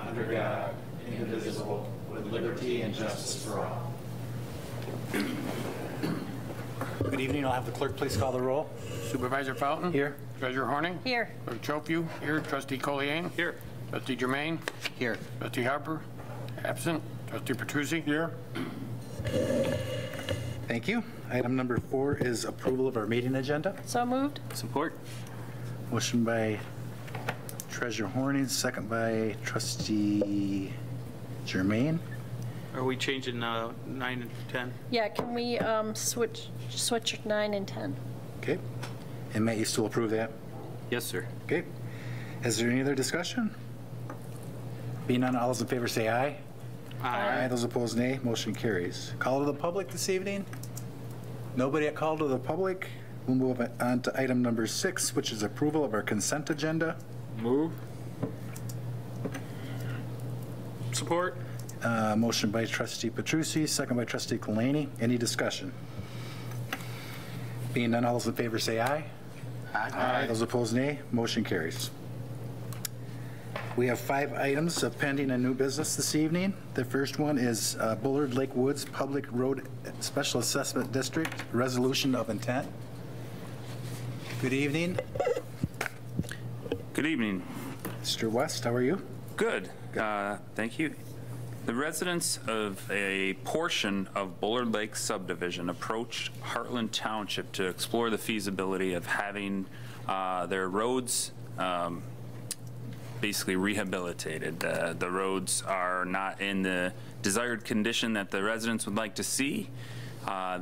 under God, indivisible, with liberty and justice for all. Good evening. I'll have the clerk please call the roll. Supervisor Fountain? Here. Treasurer Horning? Here. Clerk Chopu? Here. Trustee Collier? Here. Trustee Germain? Here. Trustee Harper? Absent. Trustee Petruzzi? Here. Thank you. Item number 4 is approval of our meeting agenda. So moved. Support. Motion by Treasurer Horning, second by Trustee Germain. Are we changing 9 and 10? Yeah, can we switch 9 and 10? Okay. And Matt, you still approve that? Yes, sir. Okay. Is there any other discussion? Being none, all those in favor say aye. Aye. Those opposed, nay. Motion carries. Call to the public this evening? Nobody at call to the public? We'll move on to item number 6, which is approval of our consent agenda. Move. Support. Motion by Trustee Petruzzi, second by Trustee Kalani. Any discussion? Being none, all those in favor say aye. Aye. Those opposed, nay. Motion carries. We have 5 items of pending and new business this evening. The first one is Bullard Lake Woods Public Road Special Assessment District Resolution of Intent. Good evening. Good evening. Mr. West, how are you? Good. Thank you. The residents of a portion of Bullard Lake subdivision approached Hartland Township to explore the feasibility of having their roads basically rehabilitated. The roads are not in the desired condition that the residents would like to see.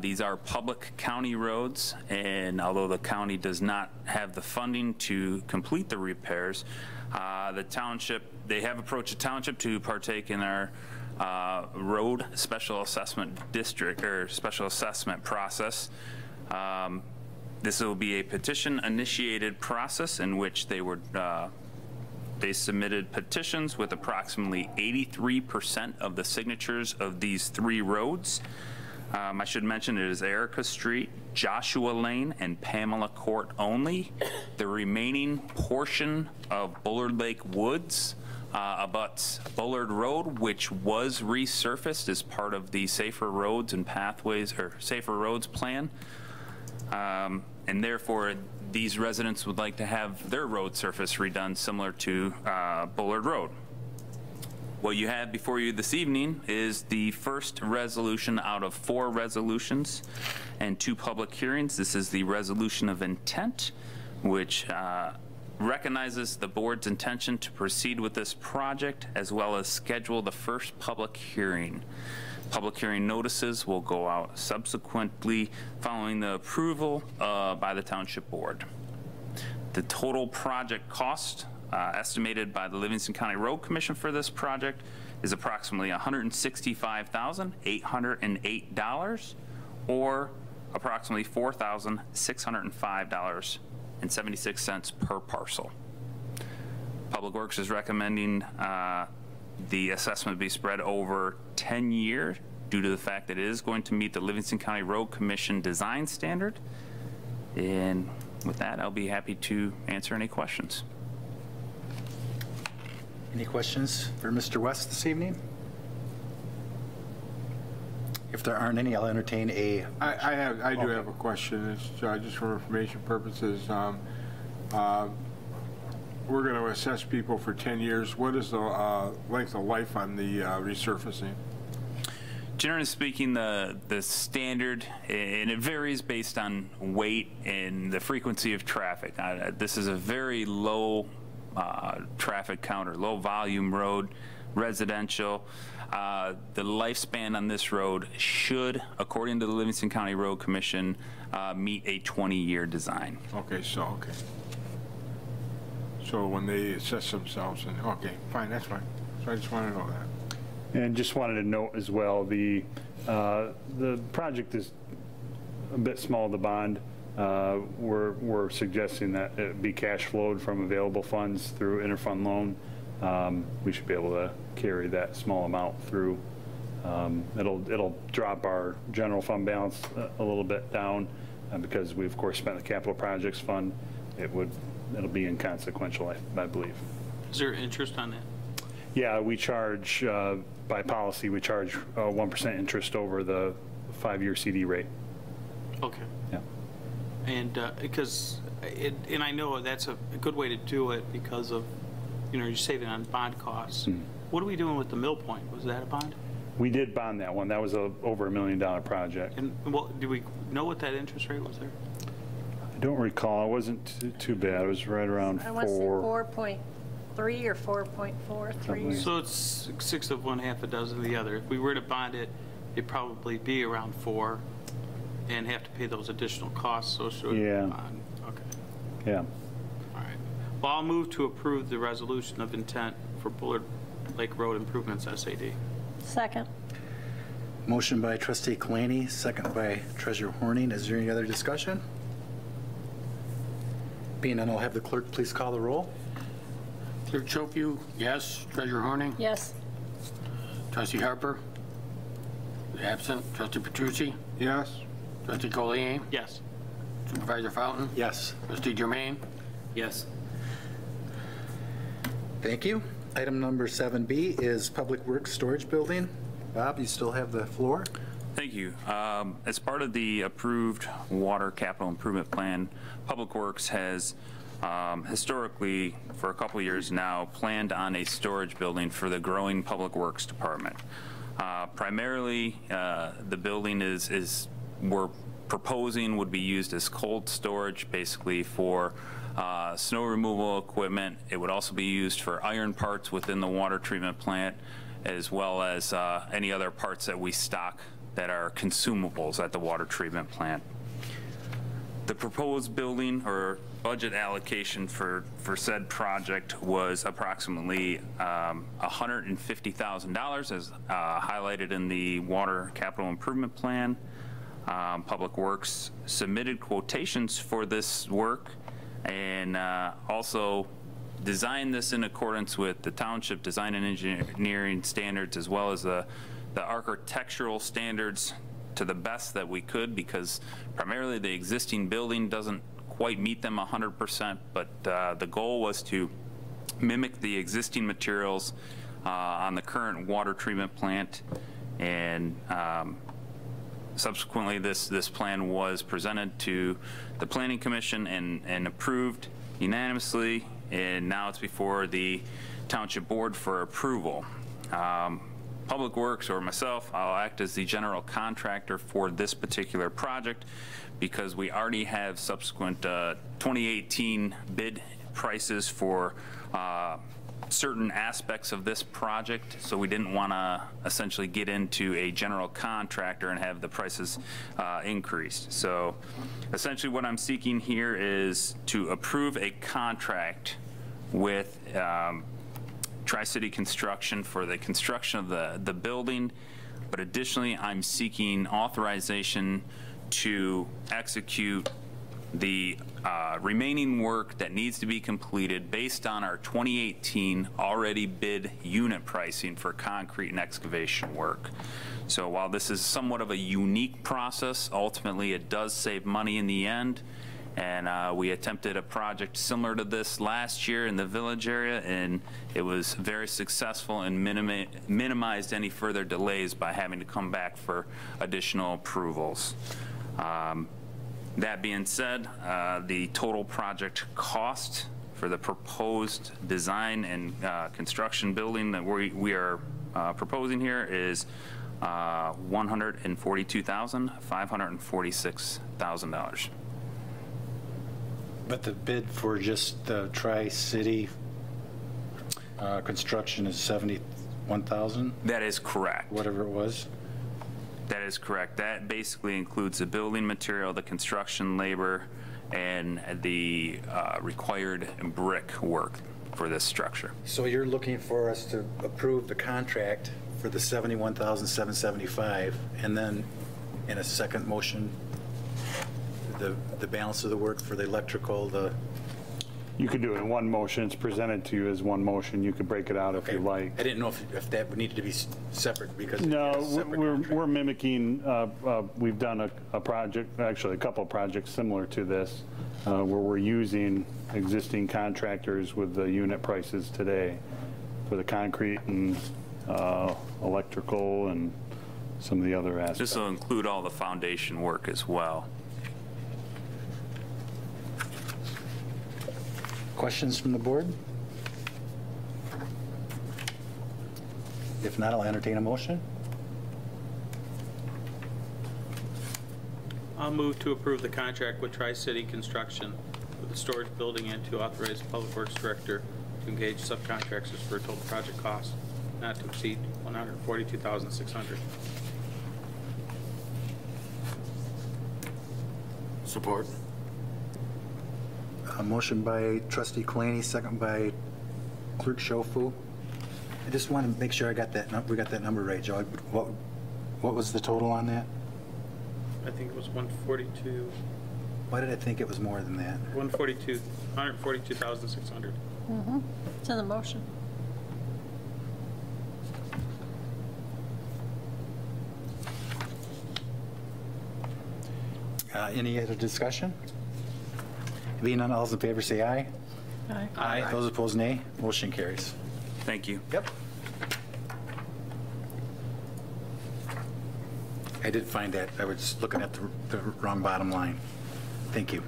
These are public county roads, and although the county does not have the funding to complete the repairs, the township, they have approached the township to partake in our road special assessment district or special assessment process. This will be a petition initiated process in which they submitted petitions with approximately 83% of the signatures of these 3 roads. I should mention it is Erica Street, Joshua Lane, and Pamela Court only. The remaining portion of Bullard Lake Woods abuts Bullard Road, which was resurfaced as part of the Safer Roads and Pathways or Safer Roads plan. And therefore, these residents would like to have their road surface redone similar to Bullard Road. What you have before you this evening is the first resolution out of 4 resolutions and 2 public hearings. This is the resolution of intent, which recognizes the board's intention to proceed with this project as well as schedule the first public hearing. Public hearing notices will go out subsequently following the approval by the township board. The total project cost estimated by the Livingston County Road Commission for this project is approximately $165,808 or approximately $4,605.76 per parcel. Public Works is recommending the assessment be spread over 10 years due to the fact that it is going to meet the Livingston County Road Commission design standard. And with that, I'll be happy to answer any questions. Any questions for Mr. West this evening? If there aren't any, I'll entertain a... I do have a question. It's just for information purposes. We're going to assess people for 10 years. What is the length of life on the resurfacing? Generally speaking, the standard, and it varies based on weight and the frequency of traffic. This is a very low traffic count or low volume road, residential. The lifespan on this road should, according to the Livingston County Road Commission, meet a 20-year design. Okay, so when they assess themselves, and okay, fine, that's fine. So I just want to know that. And just wanted to note as well, the project is a bit small, the bond. We're suggesting that it be cash flowed from available funds through interfund loan. We should be able to carry that small amount through. It'll drop our general fund balance a little bit down because we of course spent the capital projects fund. It'll be inconsequential, I believe. Is there interest on that? Yeah, we charge, by policy, we charge 1% interest over the 5-year CD rate. Okay. Yeah. And because, and I know that's a good way to do it because of, you're saving on bond costs. What are we doing with the Mill Point? Was that a bond? We did bond that one. That was over $1 million project. And do we know what that interest rate was there? I don't recall. It wasn't too bad. It was right around I want to say 4. 4.3 or 4.43. So it's 1/6 of one, half a dozen of the other. If we were to bond it, it'd probably be around 4 and have to pay those additional costs associated with the bond. Okay. Yeah. All right. Well, I'll move to approve the resolution of intent for Bullard Lake Road improvements SAD. Second. Motion by trustee Kalani, second by treasurer Horning. Is there any other discussion? Being none, I'll have the clerk please call the roll. Clerk Chopu, yes. Treasurer Horning? Yes. Trustee Harper? Absent. Trustee Petrucci? Yes? Trustee Collier? Yes. Supervisor Fountain? Yes. Trustee Germain? Yes. Thank you. Item number 7B is Public Works Storage Building. Bob, you still have the floor? Thank you. As part of the approved water capital improvement plan, Public Works has historically, for a couple of years now, planned on a storage building for the growing Public Works Department. Primarily, the building we're proposing would be used as cold storage, basically for snow removal equipment. It would also be used for iron parts within the water treatment plant, as well as any other parts that we stock that are consumables at the water treatment plant. The proposed building or budget allocation for said project was approximately $150,000 as highlighted in the water capital improvement plan. Public Works submitted quotations for this work and also designed this in accordance with the township design and engineering standards, as well as the architectural standards to the best that we could, because primarily the existing building doesn't quite meet them 100%, but the goal was to mimic the existing materials on the current water treatment plant. And subsequently, this plan was presented to the Planning Commission and approved unanimously, and now it's before the Township Board for approval. Public Works, or myself, I'll act as the general contractor for this particular project because we already have subsequent 2018 bid prices for certain aspects of this project, so we didn't want to essentially get into a general contractor and have the prices increased. So essentially what I'm seeking here is to approve a contract with Tri-City Construction for the construction of the building, but additionally I'm seeking authorization to execute the remaining work that needs to be completed based on our 2018 already bid unit pricing for concrete and excavation work. So while this is somewhat of a unique process, ultimately it does save money in the end. And we attempted a project similar to this last year in the village area, and it was very successful and minimized any further delays by having to come back for additional approvals. That being said, the total project cost for the proposed design and construction building that we are proposing here is $142,546,000. But the bid for just the Tri-City construction is 71,000, That is correct. whatever it was? That is correct. That basically includes the building material, the construction labor, and the required brick work for this structure. So you're looking for us to approve the contract for the 71,775, and then in a second motion, the balance of the work for the electrical, You could do it in one motion. It's presented to you as one motion. You could break it out if you like. I didn't know if that needed to be separate because it No, has a separate contract. we're mimicking, we've done a project, actually a couple of projects similar to this, where we're using existing contractors with the unit prices today. for the concrete and electrical and some of the other aspects. This will include all the foundation work as well. Questions from the board? If not, I'll entertain a motion. I'll move to approve the contract with Tri-City Construction for the storage building and to authorize the Public Works Director to engage subcontractors for a total project cost not to exceed $142,600. Support. A motion by trustee Kalani, second by clerk Shofu. I just want to make sure I got that, we got that number right, Joe. What was the total on that? I think it was 142, Why did I think it was more than that? 142,600. It's in the motion. Any other discussion? Being none, all those in favor say aye. Aye. Aye. Those opposed, nay. Motion carries. Thank you. Yep. I did find that. I was looking at the wrong bottom line. Thank you.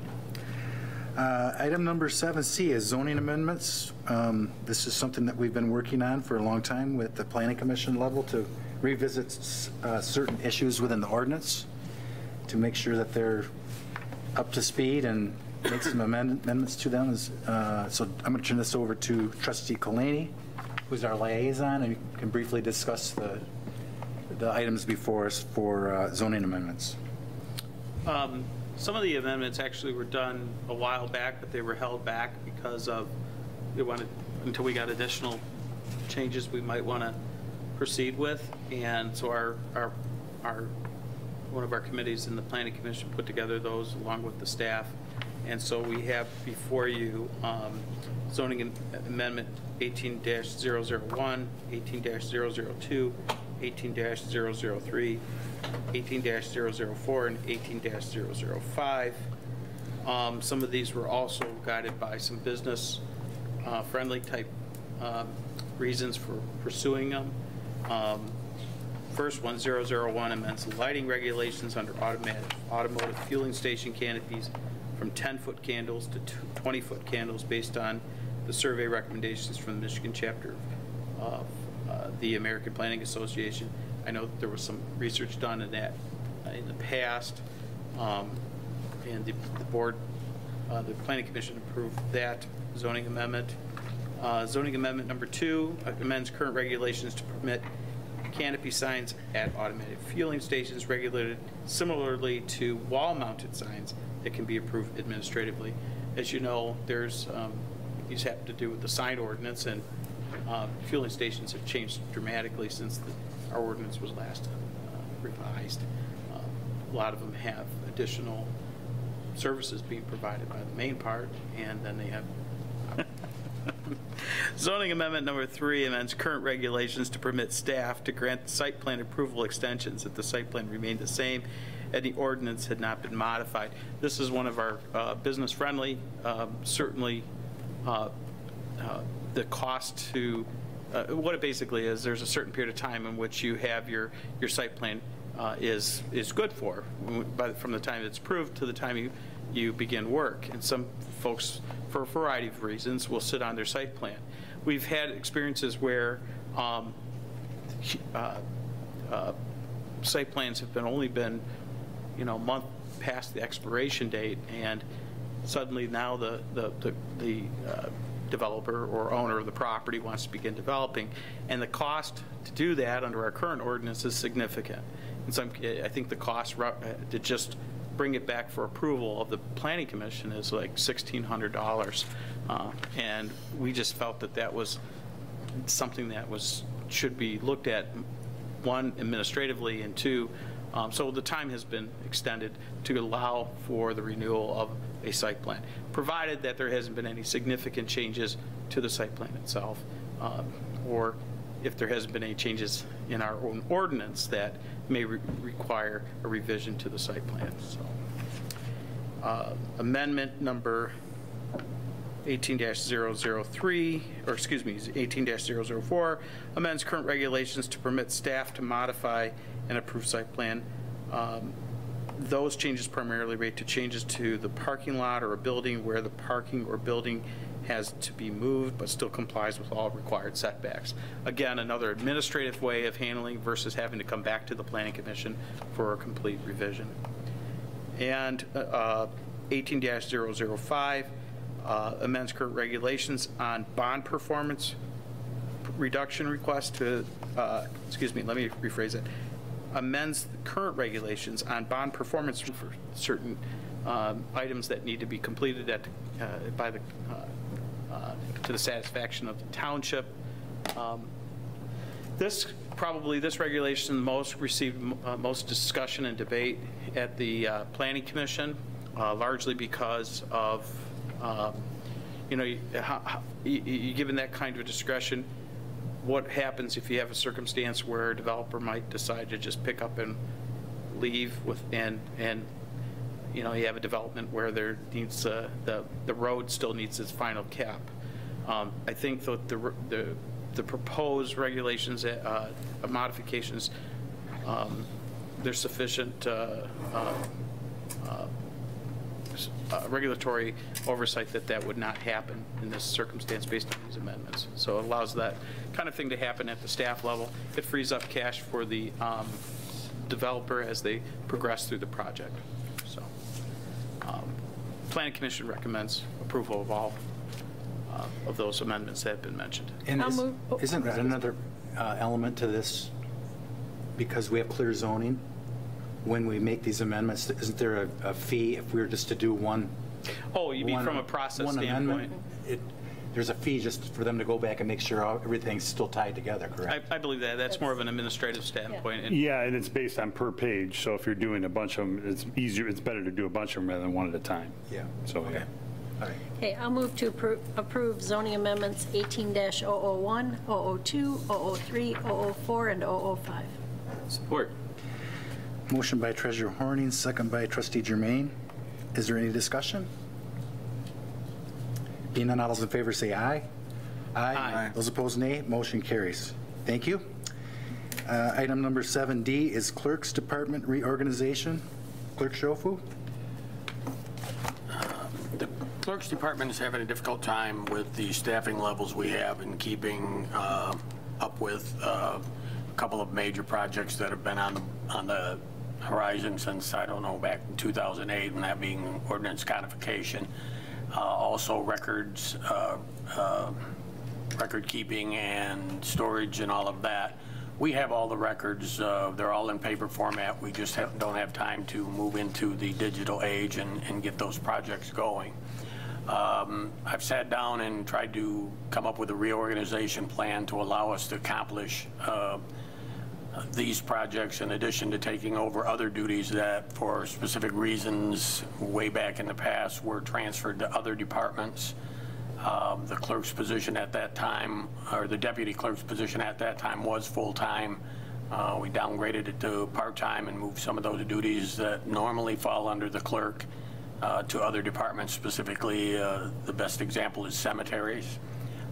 Item number 7C is zoning amendments. This is something that we've been working on for a long time with the Planning Commission level to revisit certain issues within the ordinance to make sure that they're up to speed and make some amendments to them. So I'm going to turn this over to trustee Kalani, who's our liaison, and can briefly discuss the items before us for zoning amendments. Some of the amendments actually were done a while back, but they were held back because of, they wanted, until we got additional changes we might want to proceed with. And so one of our committees in the Planning Commission put together those along with the staff. And so we have before you zoning amendment 18-001, 18-002, 18-003, 18-004, and 18-005. Some of these were also guided by some business friendly type reasons for pursuing them. First one, 001, amends the lighting regulations under automotive fueling station canopies from 10-foot candles to 20-foot candles based on the survey recommendations from the Michigan chapter of the American Planning Association. I know that there was some research done in that in the past, and the board, the Planning Commission approved that zoning amendment. Zoning amendment number 2 amends current regulations to permit canopy signs at automated fueling stations regulated similarly to wall-mounted signs that can be approved administratively. As you know, there's these have to do with the sign ordinance, and fueling stations have changed dramatically since our ordinance was last revised. A lot of them have additional services being provided by the main part, and then they have zoning amendment number 3 amends current regulations to permit staff to grant site plan approval extensions if the site plan remained the same and the ordinance had not been modified. This is one of our business friendly. Certainly the cost to what it basically is, there's a certain period of time in which you have your site plan is good for, from the time it's approved to the time you begin work. And some folks, for a variety of reasons, will sit on their site plan. We've had experiences where site plans have only been, a month past the expiration date, and suddenly now the developer or owner of the property wants to begin developing, and the cost to do that under our current ordinance is significant. And so I think the cost to just bring it back for approval of the Planning Commission is like $1,600, and we just felt that that was something that should be looked at, one, administratively, and two, so the time has been extended to allow for the renewal of a site plan, provided that there hasn't been any significant changes to the site plan itself, or if there hasn't been any changes in our own ordinance that may require a revision to the site plan. So, amendment number 18-003, or excuse me, 18-004, amends current regulations to permit staff to modify an approved site plan. Those changes primarily relate to changes to the parking lot or a building where the parking or building has to be moved but still complies with all required setbacks. Again, another administrative way of handling versus having to come back to the Planning Commission for a complete revision. And 18-005 amends current regulations on bond performance reduction request to, excuse me, let me rephrase it, amends the current regulations on bond performance for certain items that need to be completed at, by the, to the satisfaction of the township. This regulation received most discussion and debate at the Planning Commission, largely because of, given that kind of discretion, what happens if you have a circumstance where a developer might decide to just pick up and leave with, and you have a development where there needs the road still needs its final cap. I think that the proposed regulations, modifications, there's sufficient regulatory oversight that would not happen in this circumstance based on these amendments. So it allows that kind of thing to happen at the staff level. It frees up cash for the developer as they progress through the project. So Planning Commission recommends approval of all of those amendments that have been mentioned. And isn't that another element to this, because we have clear zoning? When we make these amendments, isn't there a fee if we were just to do one? Oh, you mean from a process standpoint? There's a fee just for them to go back and make sure everything's still tied together, correct? I believe that's more of an administrative standpoint. Yeah, and it's based on per page, so if you're doing a bunch of them, it's easier, it's better to do a bunch of them rather than one at a time. Yeah. So, okay. Yeah. All right. Okay, I'll move to approve zoning amendments 18-001, 002, 003, 004, and 005. Support. Motion by Treasurer Horning, second by Trustee Germain. Is there any discussion? Being none, all those in favor say aye. Aye. Those opposed, nay. Motion carries. Thank you. Item number 7D is Clerk's Department reorganization. Clerk Shofu? The Clerk's Department is having a difficult time with the staffing levels we have in keeping up with a couple of major projects that have been on the horizon since, I don't know, back in 2008, and that being ordinance codification. Also records, record keeping and storage and all of that. We have all the records. They're all in paper format. We just don't have time to move into the digital age and get those projects going. I've sat down and tried to come up with a reorganization plan to allow us to accomplish these projects, in addition to taking over other duties that, for specific reasons, way back in the past, were transferred to other departments. The clerk's position at that time, or the deputy clerk's position at that time, was full-time. We downgraded it to part-time and moved some of those duties that normally fall under the clerk to other departments. Specifically, the best example is cemeteries.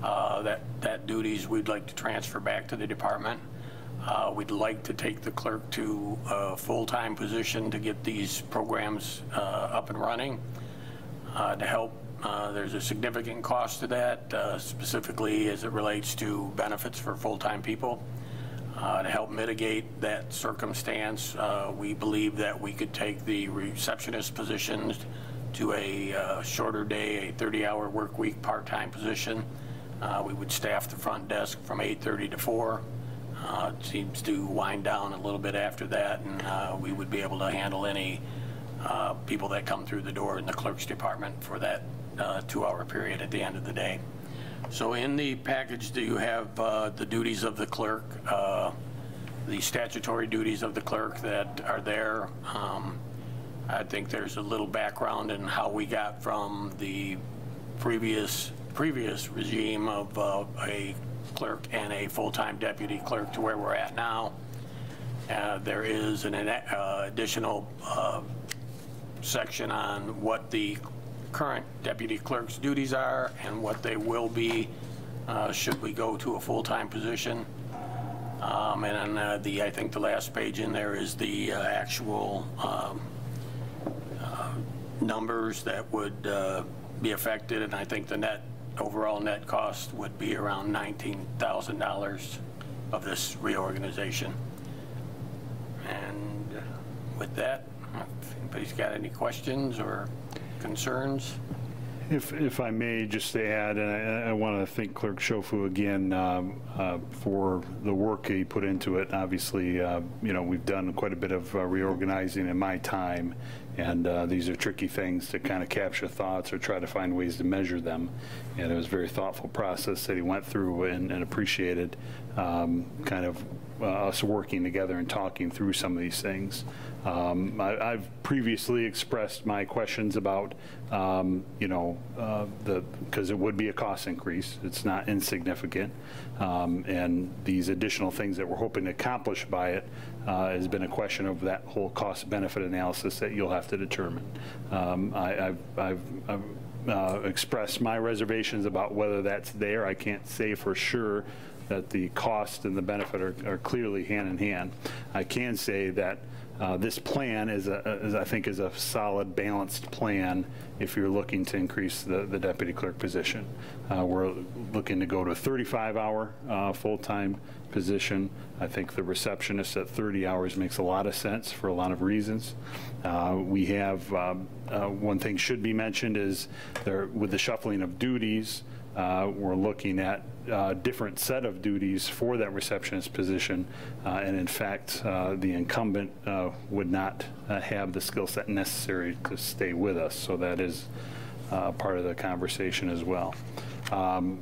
That duties we'd like to transfer back to the department. We'd like to take the clerk to a full-time position to get these programs up and running. To help, there's a significant cost to that, specifically as it relates to benefits for full-time people. To help mitigate that circumstance, we believe that we could take the receptionist positions to a shorter day, a 30-hour work week part-time position. We would staff the front desk from 8:30 to 4. It seems to wind down a little bit after that, and we would be able to handle any people that come through the door in the clerk's department for that 2-hour period at the end of the day. So in the package, do you have the duties of the clerk, the statutory duties of the clerk that are there? I think there's a little background in how we got from the previous regime of a clerk and a full-time deputy clerk to where we're at now. There is an additional section on what the current deputy clerk's duties are and what they will be should we go to a full-time position. And then I think the last page in there is the actual numbers that would be affected, and I think the overall net cost would be around $19,000 of this reorganization. And with that, if anybody's got any questions or concerns? If I may just add, and I want to thank Clerk Shofu again for the work he put into it. Obviously, you know, we've done quite a bit of reorganizing in my time, and these are tricky things to kind of capture thoughts or try to find ways to measure them. And it was a very thoughtful process that he went through and appreciated kind of us working together and talking through some of these things. I've previously expressed my questions about, you know, because it would be a cost increase. It's not insignificant. And these additional things that we're hoping to accomplish by it has been a question of that whole cost-benefit analysis that you'll have to determine. I've expressed my reservations about whether that's there. I can't say for sure that the cost and the benefit are clearly hand in hand. I can say that this plan is I think is a solid, balanced plan if you're looking to increase the deputy clerk position. We're looking to go to a 35-hour full-time position. I think the receptionist at 30 hours makes a lot of sense for a lot of reasons. We have one thing should be mentioned is with the shuffling of duties, we're looking at a different set of duties for that receptionist position, and in fact, the incumbent would not have the skill set necessary to stay with us, so that is part of the conversation as well. And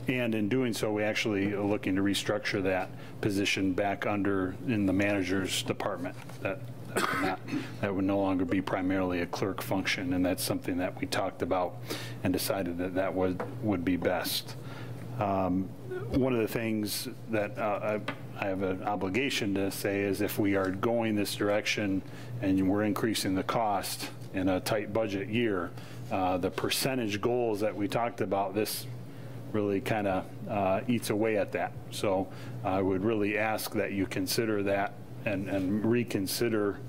in doing so, we actually are looking to restructure that position back in the manager's department. That would no longer be primarily a clerk function, and that's something that we talked about and decided that would be best. One of the things that I have an obligation to say is if we are going this direction and we're increasing the cost in a tight budget year, the percentage goals that we talked about, this really kind of eats away at that. So I would really ask that you consider that and reconsider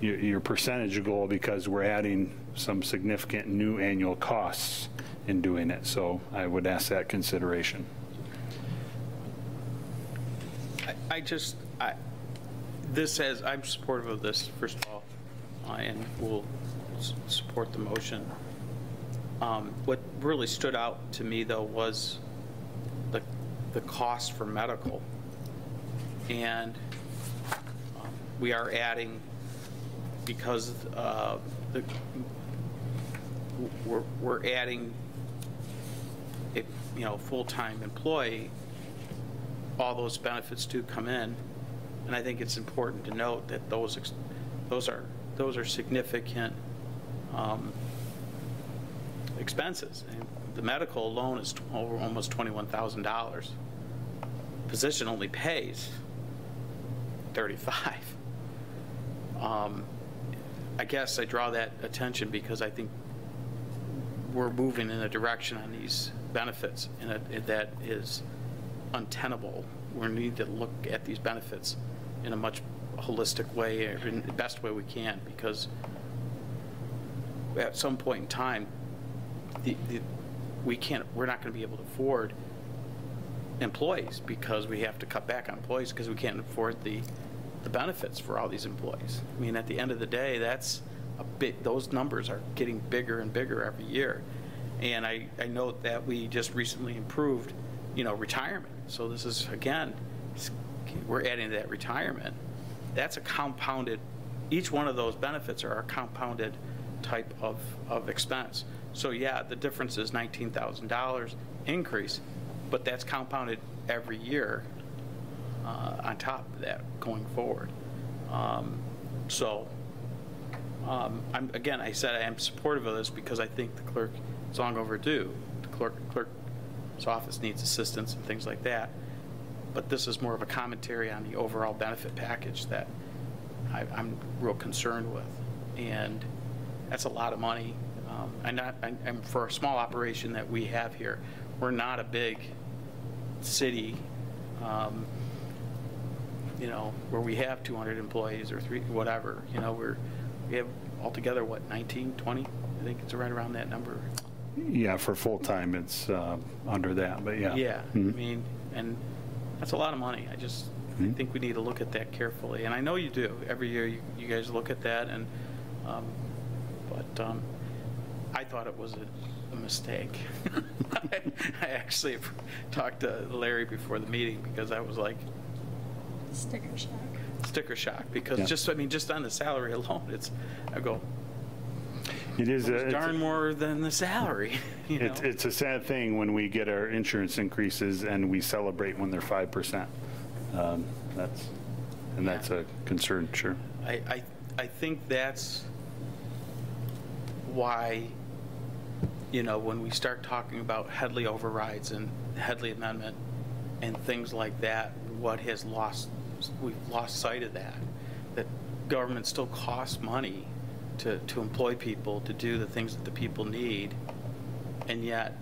your percentage goal, because we're adding some significant new annual costs in doing it. So I would ask that consideration. I'm supportive of this, first of all, and will support the motion. What really stood out to me, though, was the cost for medical. And we are adding, because we're adding a full-time employee, all those benefits do come in, and I think it's important to note that those are significant expenses. And the medical alone is over almost $21,000. Position only pays $35,000. I guess I draw that attention because I think we're moving in a direction on these benefits that is untenable. We need to look at these benefits in a much holistic way, or in the best way we can, because at some point in time, we're not going to be able to afford employees, because we have to cut back on employees because we can't afford the benefits for all these employees. I mean, at the end of the day, those numbers are getting bigger and bigger every year. And I note that we just recently improved, retirement. So this is, again, we're adding to that retirement. That's a compounded, each one of those benefits are a compounded type of expense. So yeah, the difference is $19,000 increase, but that's compounded every year on top of that going forward. Again, I said I am supportive of this because I think the clerk is long overdue. The clerk's office needs assistance and things like that. But this is more of a commentary on the overall benefit package that I'm real concerned with. and that's a lot of money. And for a small operation that we have here, we're not a big city, you know, where we have 200 employees or whatever. You know, we have altogether, what, 19, 20? I think it's right around that number. Yeah, for full-time, it's under that, but yeah. Yeah, I mean, and that's a lot of money. I think we need to look at that carefully. And I know you do. Every year you guys look at that, and but I thought it was a mistake. I actually talked to Larry before the meeting because I was like, Sticker shock. sticker shock, because just, I mean, just on the salary alone, I go, It is it's darn more than the salary. You know? It's a sad thing when we get our insurance increases and we celebrate when they're 5%. That's a concern, sure. I think that's why, you know, when we start talking about Headley overrides and Headley amendment and things like that, we've lost sight of that government still costs money to employ people to do the things that the people need, and yet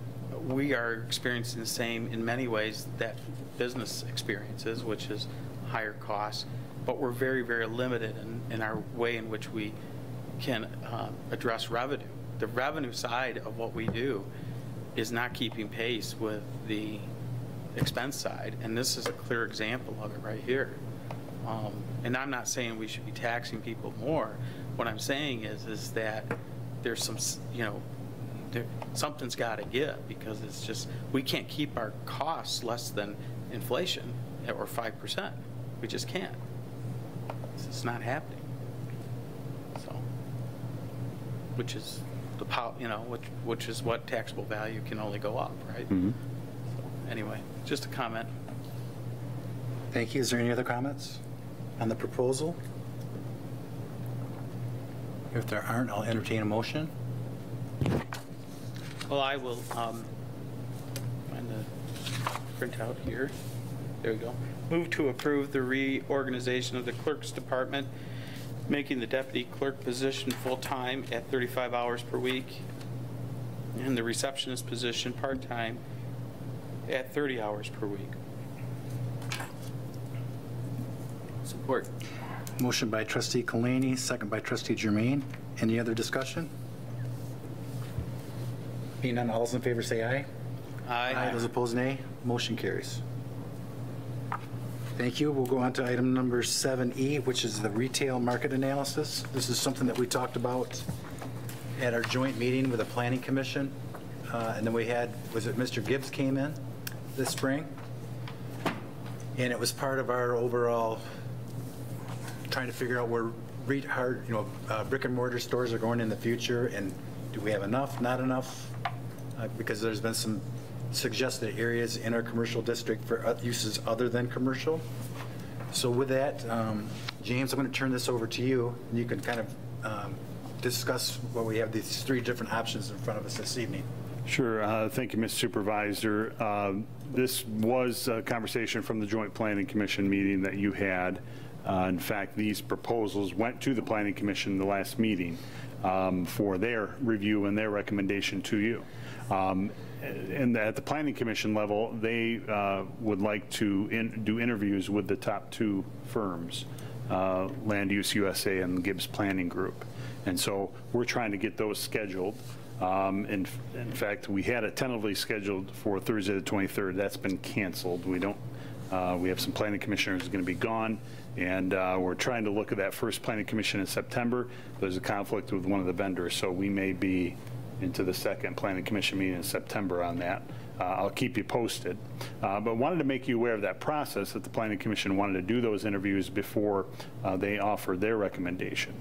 we are experiencing the same in many ways that business experiences, which is higher costs, but we're very, very limited in our way in which we can address revenue. The revenue side of what we do is not keeping pace with the expense side, and this is a clear example of it right here. And I'm not saying we should be taxing people more. What I'm saying is that there's some, you know, something's got to give, because it's just, we can't keep our costs less than inflation or 5%. We just can't. It's not happening. So, which is the you know, which is what taxable value can only go up, right? So, anyway, just a comment. Thank you. Is there any other comments on the proposal? If there aren't, I'll entertain a motion. Well, I will find the printout here. There we go. Move to approve the reorganization of the clerk's department, making the deputy clerk position full-time at 35 hours per week, and the receptionist position part-time at 30 hours per week. Support. Motion by trustee Kalani, second by trustee Germain. Any other discussion? Being none, all those in favor say aye. Aye. Those opposed, nay. Motion carries. Thank you. We'll go on to item number 7E, which is the retail market analysis. This is something that we talked about at our joint meeting with the Planning Commission. And then we had, was it Mr. Gibbs came in this spring? And it was part of our overall trying to figure out where brick and mortar stores are going in the future, and do we have enough, not enough? Because there's been some suggested areas in our commercial district for uses other than commercial. So with that, James, I'm going to turn this over to you, and you can kind of discuss what we have, these three different options in front of us this evening. Sure. Thank you, Mr. Supervisor. This was a conversation from the Joint Planning Commission meeting that you had. In fact, these proposals went to the Planning Commission the last meeting for their review and their recommendation to you. And at the Planning Commission level, they would like to do interviews with the top two firms, Land Use USA and Gibbs Planning Group. And so we're trying to get those scheduled. In fact, we had it tentatively scheduled for Thursday the 23rd. That's been canceled. We have some planning commissioners going to be gone, and we're trying to look at that first planning commission in September. There's a conflict with one of the vendors, so we may be into the second planning commission meeting in September on that. I'll keep you posted. But wanted to make you aware of that process, that the planning commission wanted to do those interviews before they offered their recommendation.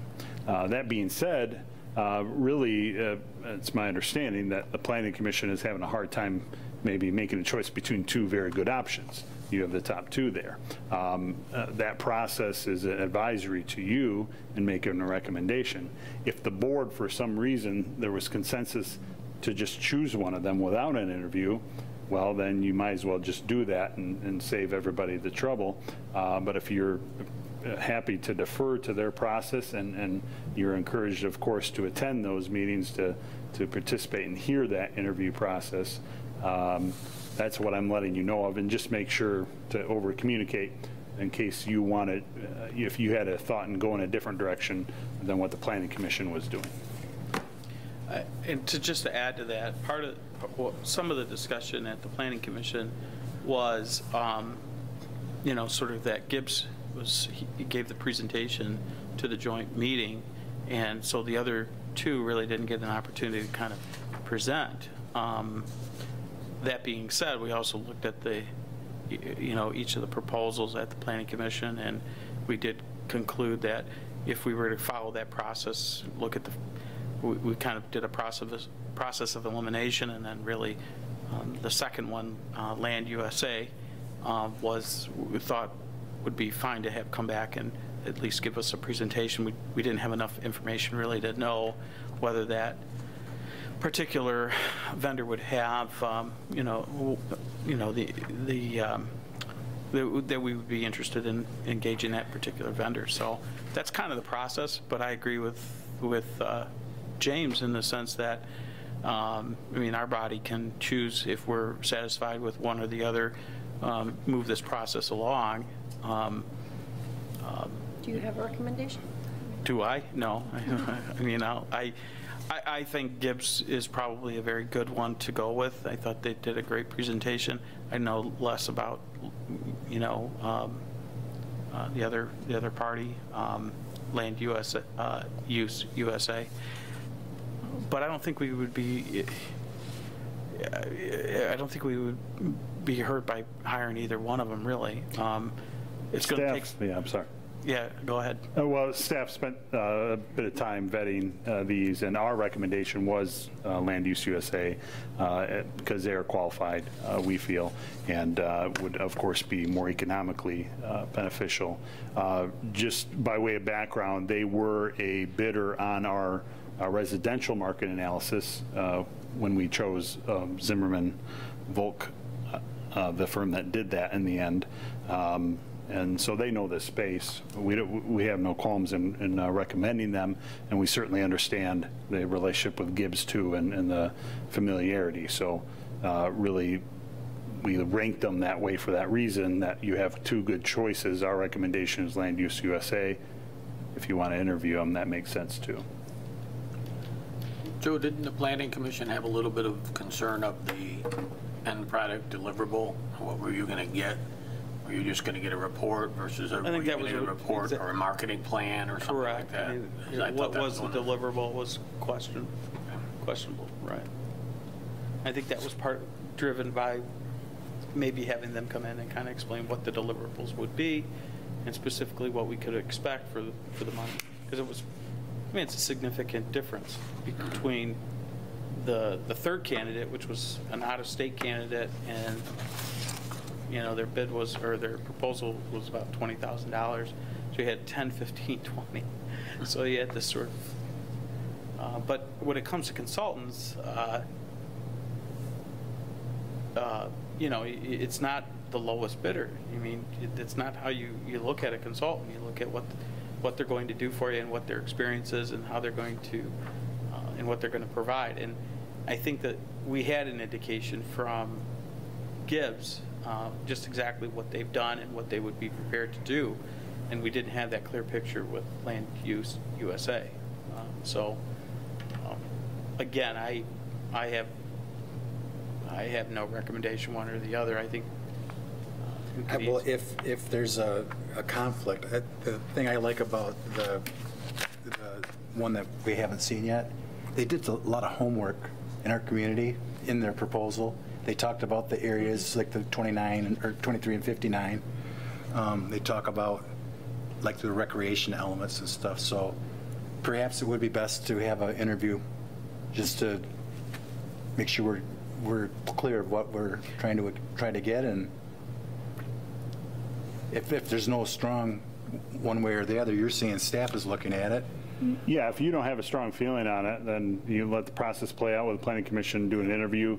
That being said, really, it's my understanding that the Planning Commission is having a hard time maybe making a choice between two very good options. You have the top two there. That process is an advisory to you in making a recommendation. If the board, for some reason, there was consensus to just choose one of them without an interview, well, then you might as well just do that and save everybody the trouble. But if happy to defer to their process, and you're encouraged, of course, to attend those meetings to participate and hear that interview process. That's what I'm letting you know of, and just make sure to over-communicate in case you wanted, if you had a thought in going a different direction than what the Planning Commission was doing. And just to add to that, some of the discussion at the Planning Commission was, you know, sort of that Gibbs he gave the presentation to the joint meeting, and so the other two really didn't get an opportunity to kind of present. That being said, we also looked at each of the proposals at the Planning Commission, and we did conclude that if we were to follow that process, look at we kind of did a process of elimination, and then really the second one, Land USA, we thought would be fine to have come back and at least give us a presentation. We didn't have enough information really to know whether that particular vendor would have, that we would be interested in engaging that particular vendor. So that's kind of the process. But I agree with James in the sense that, I mean, our body can choose if we're satisfied with one or the other, move this process along. Do you have a recommendation? Do I? No. I mean, I think Gibbs is probably a very good one to go with. I thought they did a great presentation. I know less about, the other party, Land USA, USA. But I don't think we would be. I don't think we would be hurt by hiring either one of them, really. It's going to take. Yeah, I'm sorry. Yeah, go ahead. Well, staff spent a bit of time vetting these, and our recommendation was Land Use USA because they are qualified, we feel, and would, of course, be more economically beneficial. Just by way of background, they were a bidder on our residential market analysis when we chose Zimmerman Volk, the firm that did that in the end. And so they know this space. We have no qualms in recommending them, and we certainly understand the relationship with Gibbs too, and the familiarity. So really, we ranked them that way for that reason, that you have two good choices. Our recommendation is Land Use USA. If you want to interview them, that makes sense too. Joe, didn't the Planning Commission have a little bit of concern of the end product deliverable? What were you going to get? Were you just going to get a report versus a report or a marketing plan or something like that? I mean, what was the deliverable was questionable, right? I think that was driven by maybe having them come in and kind of explain what the deliverables would be, and specifically what we could expect for the money, because it was. I mean, it's a significant difference between the third candidate, which was an out-of-state candidate, and their bid was, or their proposal was about $20,000. So you had 10, 15, 20. So you had this sort of. But when it comes to consultants, it's not the lowest bidder. I mean, it's not how you look at a consultant. You look at what they're going to do for you and what their experience is and how they're going to, and what they're going to provide. And I think that we had an indication from Gibbs just exactly what they've done and what they would be prepared to do. And we didn't have that clear picture with Land Use USA. Again, I have no recommendation one or the other. I think. Well, if there's a conflict, the thing I like about the one that we haven't seen yet, they did a lot of homework in our community in their proposal. They talked about the areas like the 29 or 23 and 59. They talk about like the recreation elements and stuff. So perhaps it would be best to have an interview just to make sure we're clear of what we're trying to get, and if there's no strong one way or the other, you're saying staff is looking at it. Yeah, if you don't have a strong feeling on it, then you let the process play out with the Planning Commission, do an interview,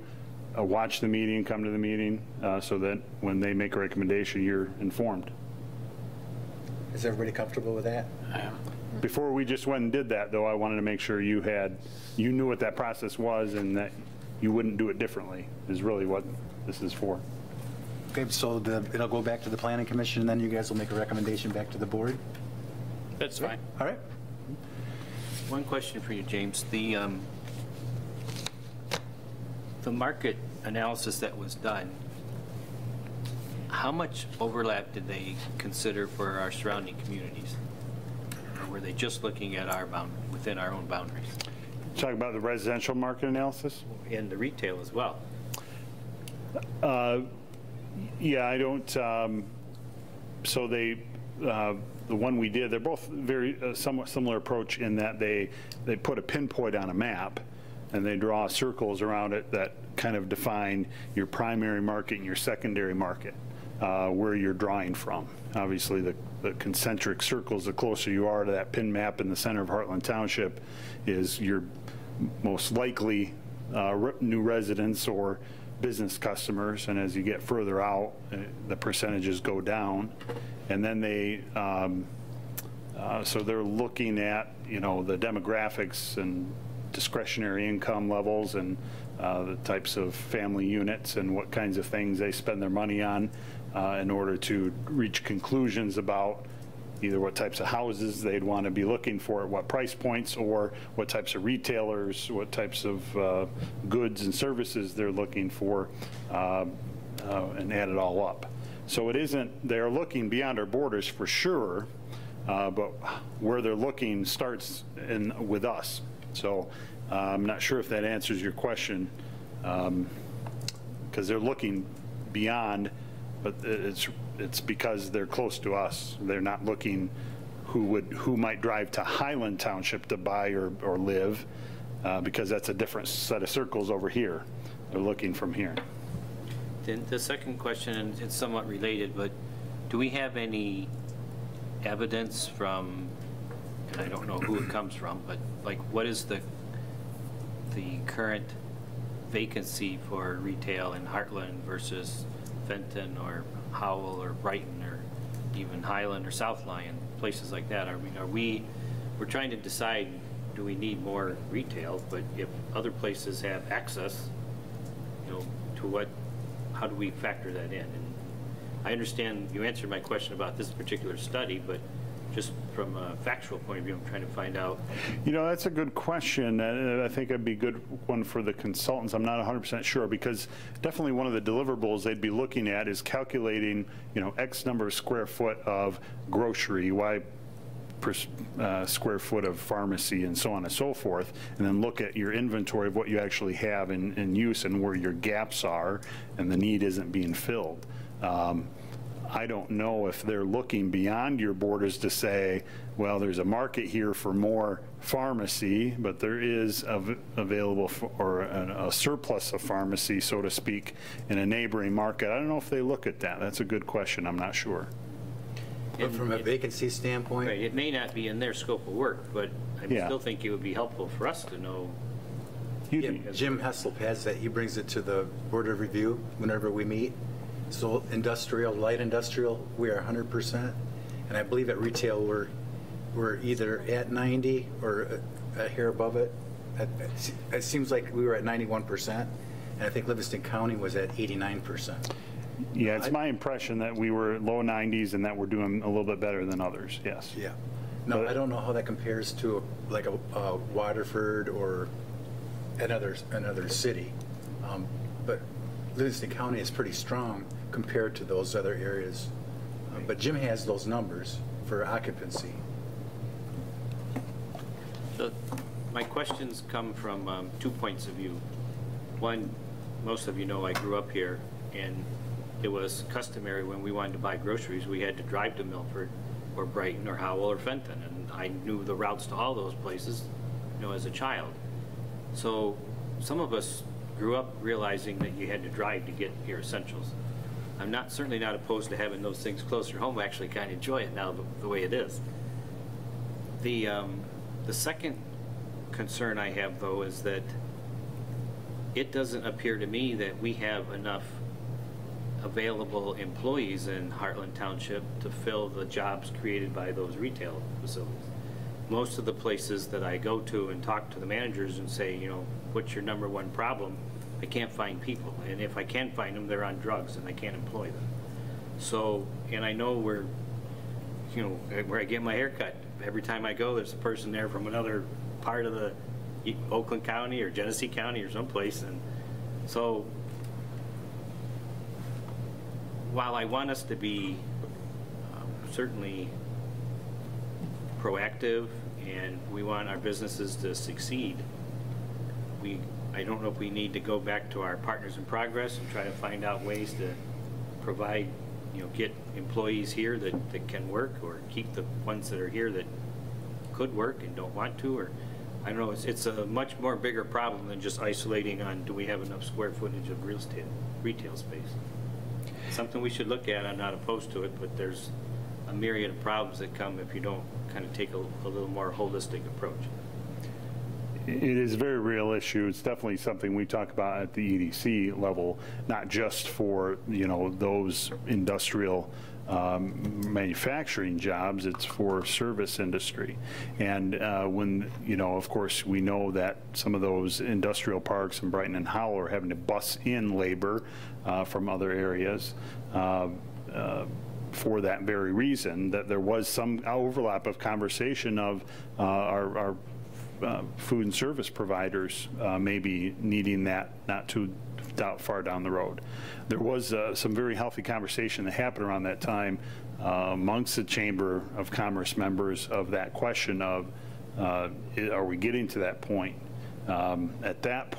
watch the meeting, come to the meeting, so that when they make a recommendation, you're informed. Is everybody comfortable with that? Before we just went and did that, though, I wanted to make sure you knew what that process was and that you wouldn't do it differently, is really what this is for. Okay, so it'll go back to the planning commission, and then you guys will make a recommendation back to the board? That's fine. All right. One question for you, James. The market analysis that was done, how much overlap did they consider for our surrounding communities? Or were they just looking at within our own boundaries? Talk about the residential market analysis? And the retail as well. Yeah, I don't, so the one we did, they're both very somewhat similar approach in that they put a pinpoint on a map and they draw circles around it that kind of define your primary market and your secondary market, where you're drawing from. Obviously, the concentric circles, the closer you are to that pin map in the center of Hartland Township, is your most likely new residents or business customers, and as you get further out, the percentages go down. And then they, so they're looking at, the demographics and discretionary income levels and the types of family units and what kinds of things they spend their money on in order to reach conclusions about either what types of houses they'd want to be looking for at what price points, or what types of retailers, what types of goods and services they're looking for, and add it all up. So it isn't, they're looking beyond our borders for sure, but where they're looking starts with us. So I'm not sure if that answers your question, because they're looking beyond, but it's because they're close to us. They're not looking who might drive to Highland Township to buy or live, because that's a different set of circles over here. They're looking from here. Then the second question, and it's somewhat related, but do we have any evidence from, and I don't know who it comes from, but like what is the current vacancy for retail in Hartland versus Fenton or Howell or Brighton or even Highland or South Lyon, places like that? We're trying to decide, do we need more retail? But if other places have access, how do we factor that in? And I understand you answered my question about this particular study, but just from a factual point of view, I'm trying to find out. That's a good question. I think it'd be a good one for the consultants. I'm not 100% sure, because definitely one of the deliverables they'd be looking at is calculating, X number of square foot of grocery, Y per square foot of pharmacy, and so on and so forth, and then look at your inventory of what you actually have in use and where your gaps are and the need isn't being filled. I don't know if they're looking beyond your borders to say, well, there's a market here for more pharmacy, but there is available or a surplus of pharmacy, so to speak, in a neighboring market. I don't know if they look at that. That's a good question. I'm not sure. But from a vacancy standpoint? Right, it may not be in their scope of work, but I still think it would be helpful for us to know. Yeah, Jim Heslop has that. He brings it to the Board of Review whenever we meet. So industrial, light industrial, we are 100%. And I believe at retail, we're either at 90 or a hair above it. It seems like we were at 91%. And I think Livingston County was at 89%. Yeah, it's my impression that we were low 90s and that we're doing a little bit better than others, yes. Yeah. No, I don't know how that compares to like a Waterford or another city. But Livingston County is pretty strong compared to those other areas. But Jim has those numbers for occupancy. So my questions come from 2 points of view. One, most of you know I grew up here, and it was customary when we wanted to buy groceries, we had to drive to Milford or Brighton or Howell or Fenton, and I knew the routes to all those places, as a child. So some of us grew up realizing that you had to drive to get your essentials. I'm certainly not opposed to having those things closer home. I actually kind of enjoy it now the way it is. The second concern I have, though, is that it doesn't appear to me that we have enough available employees in Hartland Township to fill the jobs created by those retail facilities. Most of the places that I go to and talk to the managers and say, you know, what's your number one problem? I can't find people. And if I can find them, they're on drugs and I can't employ them. So, and I know where, you know, where I get my hair cut. Every time I go, there's a person there from another part of the Oakland County or Genesee County or someplace. And so, while I want us to be certainly proactive and we want our businesses to succeed, I don't know if we need to go back to our partners in progress and try to find out ways to provide, you know, get employees here that can work, or keep the ones that are here that could work and don't want to, or I don't know. It's a much more bigger problem than just isolating on do we have enough square footage of real estate, retail space. Something we should look at. I'm not opposed to it, but there's a myriad of problems that come if you don't kind of take a little more holistic approach. It is a very real issue. It's definitely something we talk about at the EDC level, not just for, you know, those industrial manufacturing jobs. It's for service industry. And when, you know, of course, we know that some of those industrial parks in Brighton and Howell are having to bus in labor from other areas for that very reason, that there was some overlap of conversation of our food and service providers maybe needing that not too far down the road. There was some very healthy conversation that happened around that time amongst the Chamber of Commerce members of that question of are we getting to that point? At that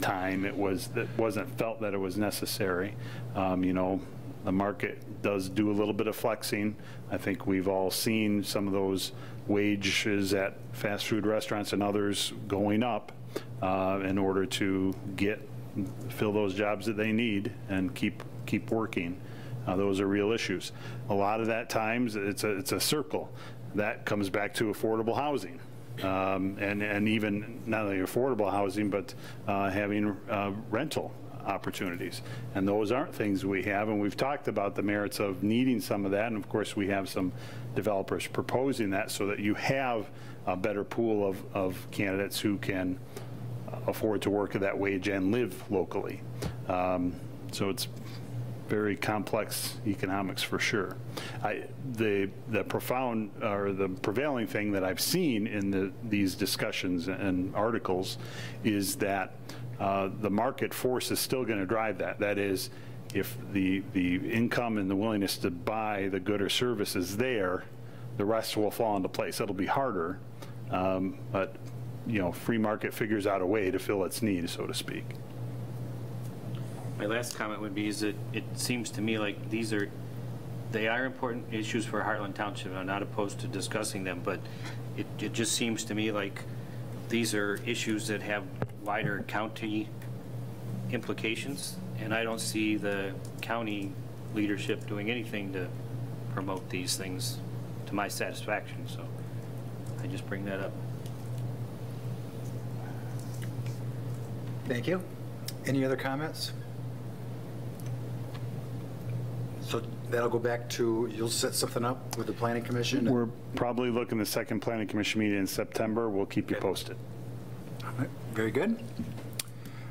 time, it wasn't felt that it was necessary. You know, the market does do a little bit of flexing. I think we've all seen some of those wages at fast food restaurants and others going up in order to fill those jobs that they need and keep working. Those are real issues. A lot of that times it's a circle that comes back to affordable housing. And even not only affordable housing, but having rental opportunities. And those aren't things we have, and we've talked about the merits of needing some of that, and of course we have some developers proposing that so that you have a better pool of candidates who can afford to work at that wage and live locally. So it's very complex economics for sure. The profound or the prevailing thing that I've seen in these discussions and articles is that the market force is still going to drive that. That is, if the income and the willingness to buy the good or service is there, the rest will fall into place. It'll be harder, but you know, free market figures out a way to fill its need, so to speak. My last comment would be is that it seems to me like they are important issues for Hartland Township. I'm not opposed to discussing them, but it just seems to me like these are issues that have wider county implications, and I don't see the county leadership doing anything to promote these things to my satisfaction, so I just bring that up. Thank you. Any other comments? So that'll go back to, you'll set something up with the Planning Commission? We're probably looking at the second Planning Commission meeting in September. We'll keep you posted. All right, very good.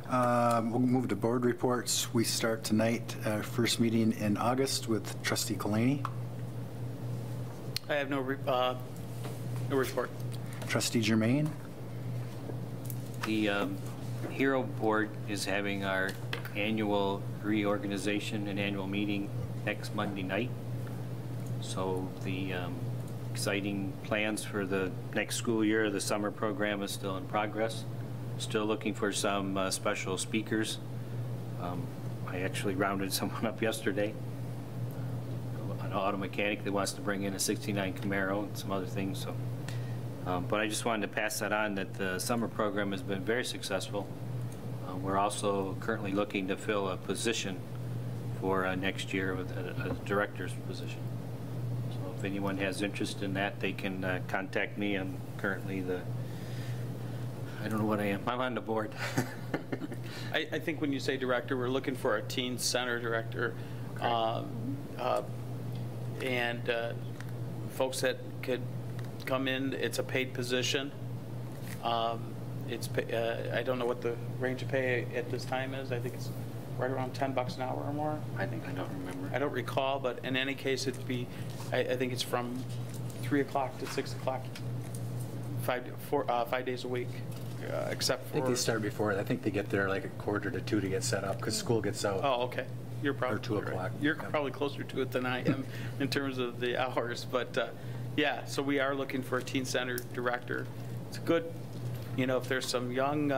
We'll move to board reports. We start tonight, first meeting in August with Trustee Kalani. I have no report. Trustee Germain. The HERO Board is having our annual reorganization and annual meeting next Monday night. So the exciting plans for the next school year, the summer program is still in progress. Still looking for some special speakers. I actually rounded someone up yesterday, an auto mechanic that wants to bring in a 69 Camaro and some other things. So, but I just wanted to pass that on, that the summer program has been very successful. We're also currently looking to fill a position for next year with a director's position. So if anyone has interest in that, they can contact me. I'm currently I don't know what I am. I'm on the board. I think when you say director, we're looking for a teen center director. And folks that could come in, it's a paid position. I don't know what the range of pay at this time is. I think it's right around $10 an hour or more. I don't remember. I don't recall, but in any case, it'd be, I think it's from 3 o'clock to 6 o'clock, 5 days a week, except I for. think they start before, I think they get there like 1:45 to get set up, because school gets out. Oh, okay. You're probably. Or 2 o'clock. You're Yeah. probably closer to it than I am in terms of the hours, but yeah, so we are looking for a teen center director. It's good, you know, if there's some young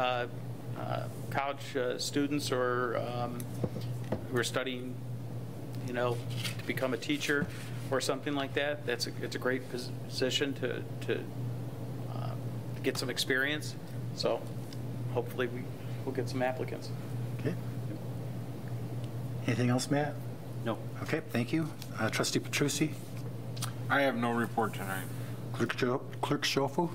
college students or who are studying, you know, to become a teacher or something like that, it's a great position to get some experience. So hopefully we'll get some applicants. Okay. Anything else, Matt? No. Okay, thank you. Trustee Petrucci? I have no report tonight. Clerk Schoeffel?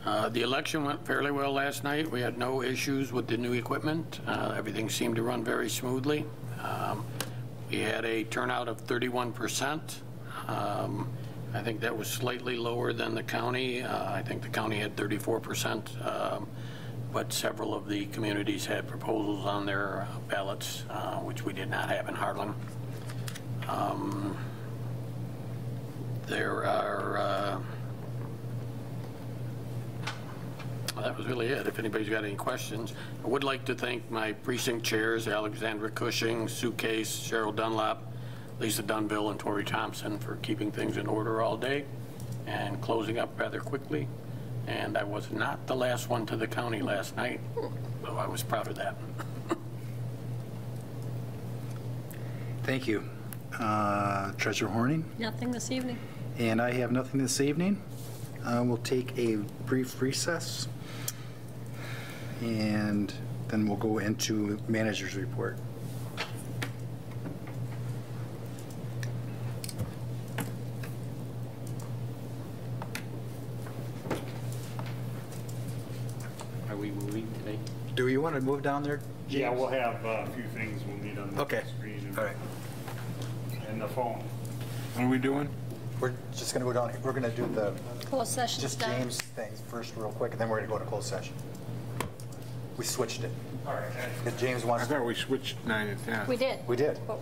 The election went fairly well last night. We had no issues with the new equipment. Everything seemed to run very smoothly. We had a turnout of 31%. I think that was slightly lower than the county. I think the county had 34%, but several of the communities had proposals on their ballots, which we did not have in Hartland. There are, well, that was really it. If anybody's got any questions, I would like to thank my precinct chairs, Alexandra Cushing, Sue Case, Cheryl Dunlap, Lisa Dunville, and Tori Thompson for keeping things in order all day and closing up rather quickly. And I was not the last one to the county last night, so I was proud of that. Thank you. Treasurer Horning? Nothing this evening. And I have nothing this evening. We'll take a brief recess, and then we'll go into manager's report. Are we moving today? Do you want to move down there, James? Yeah, we'll have a few things we'll need on the Okay. screen All right. and the phone. What are we doing? We're just going to go down, we're going to do the, Closed session just stuff. James things first real quick, and then we're going to go into closed session. We switched it. All right. If James I wants, thought we switched 9 and 10. We did. we did. Oh,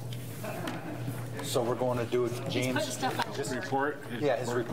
So we're going to do he's James. putting stuff on. just- Report? Yeah, his report.